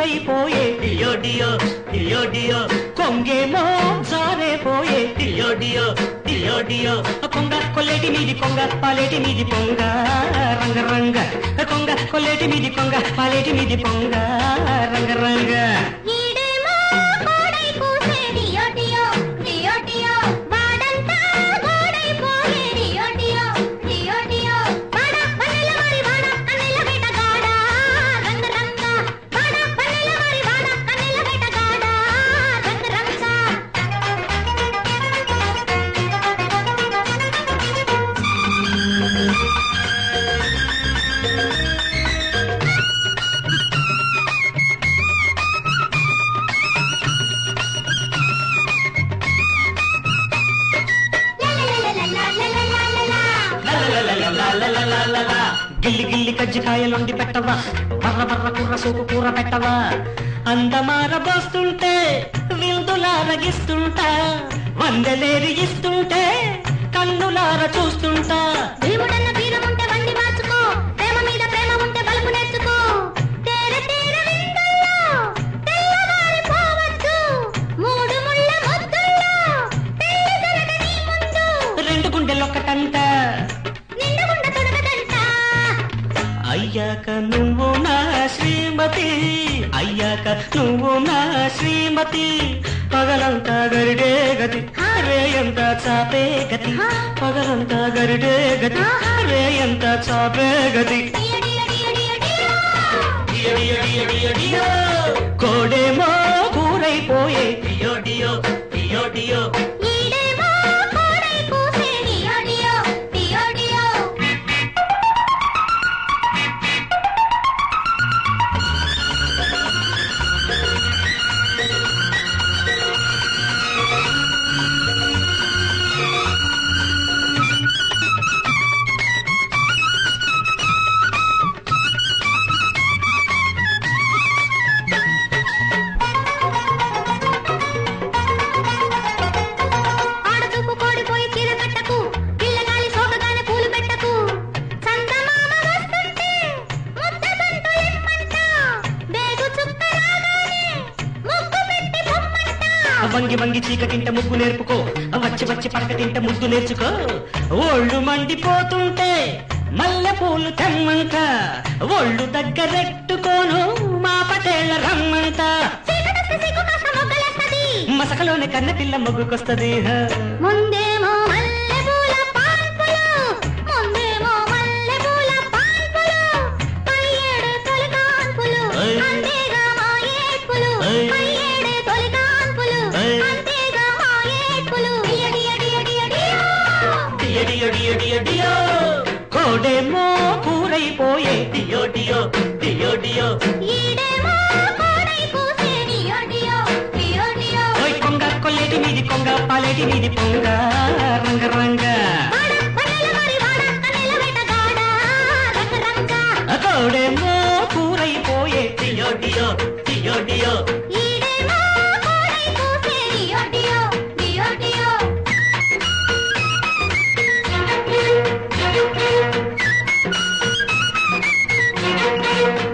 కూరైపోయే డియో డియో డియో డియో కొంగేమో జారేపోయే డియో డియో డియో డియో కొంగ కొల్లేటి మీది కొంగ పాలేటి మీది పొంగ రంగ రంగ కొంగ కొల్లేటి మీది కొంగ పాలేటి మీది పొంగ రంగ రంగ గిల్లి గిల్లి కజ్జికాయలుండి పెట్టవా బర్ర బర్ర కుర్ర సూపు కూర పెట్టవా అందమార పోస్తుంటే విందులారగిస్తుంటా వందలేరి ఇస్తుంటే కన్నులార చూస్తుంటా భీముడన్న వీరముంటే వండి మార్చుకో ప్రేమ మీద ప్రేమ ఉంటే బలుపు నేర్చుకో తేరే తేరే విందుల్లో తెల్లవారిపోవచ్చు మూడు ముళ్ళ ముద్దుల్లో పెళ్లి జరగని ముందు రెండు గుండెలొక్కటంట అయ్యాక నువ్వు నా శ్రీమతి అయ్యాక నువ్వు నా శ్రీమతి పగలంతా గరిడే గతి రేయంతా చాపే గతి పగలంతా గరిడే గతి రేయంతా చాపే గతి కోడేమో కూరైపోయే డియో డియో డియో డియో వంగి వంగి చీకటింట ముగ్గు నేర్పుకో వచ్చి వచ్చి పడకటింట ముద్దు నేర్చుకో ఒళ్ళు మండిపోతుంటే మల్లె పూలు తెమ్మంట ఒళ్ళు దగ్గరెట్టుకోను మా పటేళ్ల రమ్మంట మసకలోని కన్న పిల్ల మొగ్గుకొస్తది ముందేమో కోడేమో కూరైపోయే డియో డియో డియో డియో కొంగ కొల్లేటి మీది కొంగ పాలేటి మీది పొంగ రంగ రంగ కోడేమో కూరైపోయే డియో డియో డియో డియో